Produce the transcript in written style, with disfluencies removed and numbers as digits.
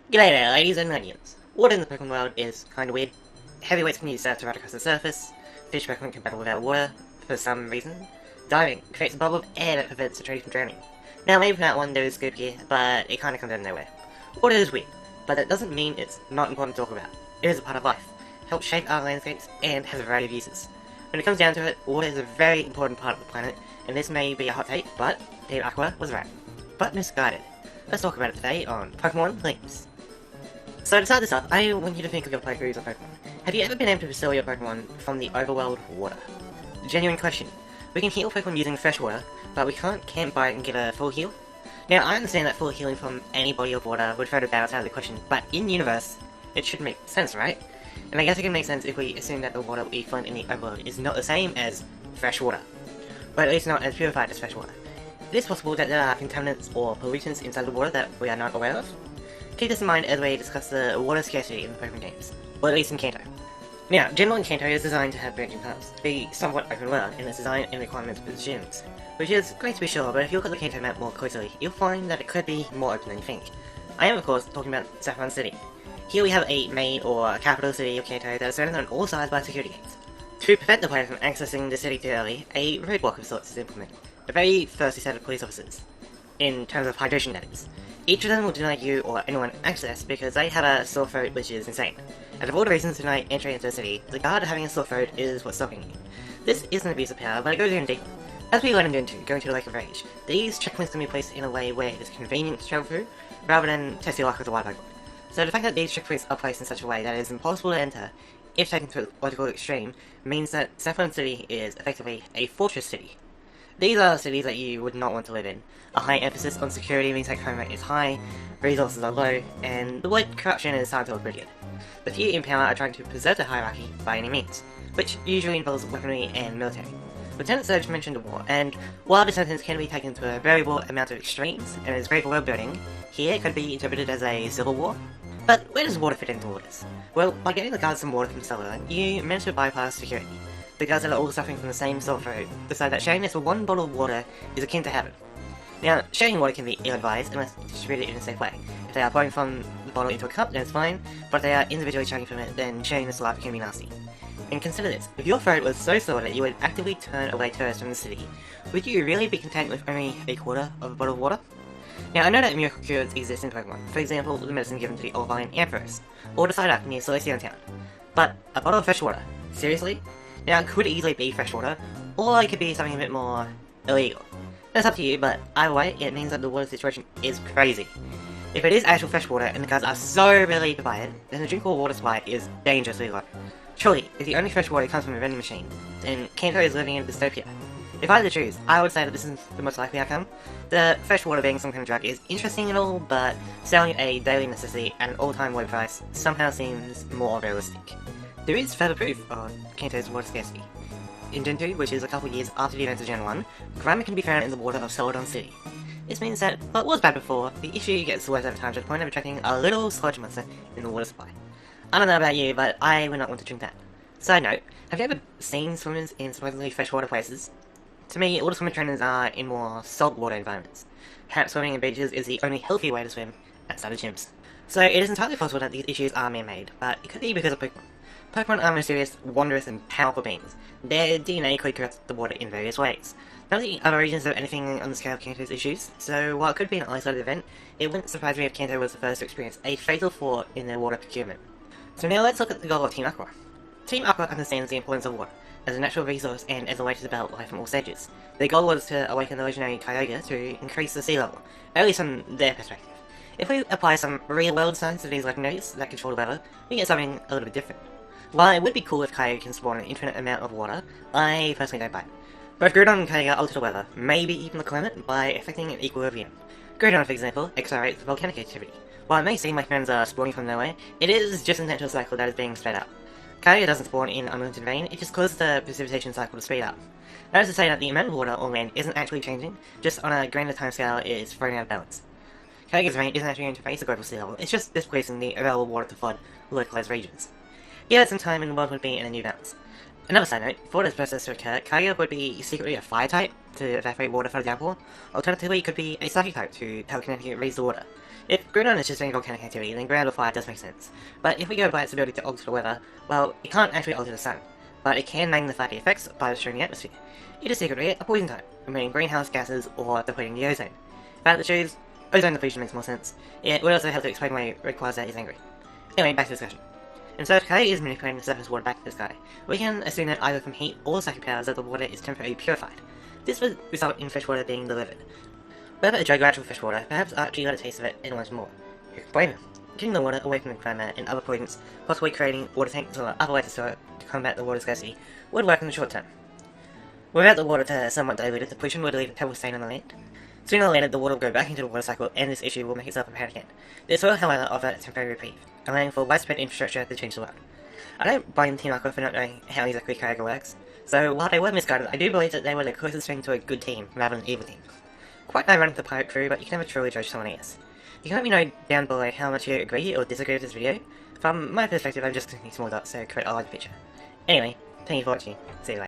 G'day there, ladies and onions. Water in the Pokemon world is kinda weird. Heavyweights can use surf to ride across the surface. Fish Pokemon can battle without water, for some reason. Diving creates a bubble of air that prevents a tree from drowning. Now maybe that one there is good here, but it kinda comes out of nowhere. Water is weird, but that doesn't mean it's not important to talk about. It is a part of life, helps shape our landscapes, and has a variety of uses. When it comes down to it, water is a very important part of the planet, and this may be a hot take, but Team Aqua was right. But misguided. Let's talk about it today on Pokemon Links. So to start this off, I want you to think of your playthroughs of Pokemon. Have you ever been able to restore your Pokemon from the overworld water? Genuine question. We can heal Pokemon using fresh water, but we can't camp by it and get a full heal? Now, I understand that full healing from any body of water would throw the balance out of the question, but in universe, it should make sense, right? And I guess it can make sense if we assume that the water we find in the overworld is not the same as fresh water, or at least not as purified as fresh water. It is possible that there are contaminants or pollutants inside the water that we are not aware of. Keep this in mind as we discuss the water scarcity in the Pokemon games, or at least in Kanto. Now, General in Kanto is designed to have branching paths, to be somewhat open world in its design and requirements for the gyms, which is great to be sure, but if you look at the Kanto map more closely, you'll find that it could be more open than you think. I am of course talking about Saffron City. Here we have a main or capital city of Kanto that is surrounded on all sides by security gates. To prevent the player from accessing the city too early, a roadblock of sorts is implemented. A very thirsty set of police officers, in terms of hydration that is. Each of them will deny you or anyone access because they have a sore throat, which is insane. Out of all the reasons to deny entry into the city, the guard having a sore throat is what's stopping you. This is an abuse of power, but it goes even deeper. As we learn into going to the Lake of Rage, these checkpoints can be placed in a way where it is convenient to travel through, rather than test your luck with a wild Pokemon. So the fact that these checkpoints are placed in such a way that it is impossible to enter, if taken to a logical extreme, means that Saffron City is effectively a fortress city. These are cities that you would not want to live in. A high emphasis on security means that crime rate is high, resources are low, and the word corruption is hard to look pretty good. The few in power are trying to preserve the hierarchy by any means, which usually involves weaponry and military. Lieutenant Surge mentioned war, and while the sentence can be taken to a variable amount of extremes, and is great for world building, here it could be interpreted as a civil war. But where does water fit into all this? Well, by getting the guards some water from cellular, you manage to bypass security. The guards that are all suffering from the same sore throat decide that sharing this with one bottle of water is akin to heaven. Now, sharing water can be ill-advised unless distributed in a safe way. If they are pouring from the bottle into a cup, then it's fine, but if they are individually chugging from it, then sharing the saliva can be nasty. And consider this, if your throat was so sore that you would actively turn away tourists from the city, would you really be content with only a quarter of a bottle of water? Now, I know that miracle cures exist in Pokemon, for example, the medicine given to the Olivine Ampharos, or the Psyduck near Celestion Town. But, a bottle of fresh water? Seriously? Now, it could easily be fresh water, or it could be something a bit more illegal. That's up to you, but either way, it means that the water situation is crazy. If it is actual fresh water and the guards are so readily to buy it, then the drinkable water supply is dangerously low. Surely, if the only fresh water comes from a vending machine, then Kanto is living in dystopia. If I had to choose, I would say that this is the most likely outcome. The fresh water being some kind of drug is interesting and all, but selling a daily necessity at an all-time low price somehow seems more realistic. There is further proof of Kanto's water scarcity. In Gen 2, which is a couple years after the events of Gen 1, Grima can be found in the water of Celadon City. This means that, while it was bad before, the issue gets worse over time to the point of attracting a little sludge monster in the water supply. I don't know about you, but I would not want to drink that. Side note, have you ever seen swimmers in supposedly freshwater places? To me, all the swimmer trainers are in more saltwater environments. Perhaps swimming in beaches is the only healthy way to swim outside of gyms. So it is entirely possible that these issues are man-made, but it could be because of Pokemon. Pokemon are mysterious, wondrous, and powerful beings. Their DNA could corrupt the water in various ways. None of the other regions have anything on the scale of Kanto's issues, so while it could be an isolated event, it wouldn't surprise me if Kanto was the first to experience a fatal flaw in their water procurement. So now let's look at the goal of Team Aqua. Team Aqua understands the importance of water, as a natural resource and as a way to develop life from all stages. Their goal was to awaken the legendary Kyogre to increase the sea level, at least from their perspective. If we apply some real-world science to these legendaries that control the weather, we get something a little bit different. While it would be cool if Kyogre can spawn an infinite amount of water, I personally don't buy it. Both Groudon and Kyogre alter the weather, maybe even the climate, by affecting an equilibrium. Groudon, for example, accelerates volcanic activity. While it may seem like mountains are spawning from nowhere, it is just a natural cycle that is being sped up. Kyogre doesn't spawn in unlimited rain, it just causes the precipitation cycle to speed up. That is to say that the amount of water on land isn't actually changing, just on a grander timescale it is thrown out of balance. Kyogre's rain isn't actually going to face the global sea level, it's just displacing the available water to flood localized regions. Give it some time and the world would be in a new balance. Another side note, for this process to occur, Kyogre would be secretly a fire type to evaporate water for example. Alternatively, it could be a psychic type to telekinetically raise the water. If Groudon is just doing volcanic activity, then ground or fire does make sense. But if we go by its ability to alter the weather, well, it can't actually alter the sun, but it can magnify the effects by destroying the atmosphere. It is secretly a poison type, removing greenhouse gases or depleting the ozone. If I had to choose, ozone depletion makes more sense. It would also help to explain why Rayquaza is angry. Anyway, back to the discussion. Instead, Kai is manipulating the surface water back to the sky. We can assume that either from heat or psychic powers that the water is temporarily purified. This would result in fresh water being delivered. Whether a jug of actual fresh water, perhaps Archie got a taste of it and wants more. Who can blame him? Getting the water away from the climate and other pollutants, possibly creating water tanks or other ways to store it to combat the water scarcity, would work in the short term. Without the water somewhat diluted, the pollution would leave a pebble stain on the land. Sooner or later, the water will go back into the water cycle, and this issue will make itself apparent again. This will, however, offer a temporary reprieve, allowing for widespread infrastructure to change the world. I don't blame Team Aqua for not knowing how exactly Kyogre works, so while they were misguided, I do believe that they were the closest thing to a good team, rather than an evil team. Quite ironic the pirate crew, but you can never truly judge someone else. You can let me know down below how much you agree or disagree with this video. From my perspective, I'm just connecting small dots, so create a larger picture. Anyway, thank you for watching. See you later.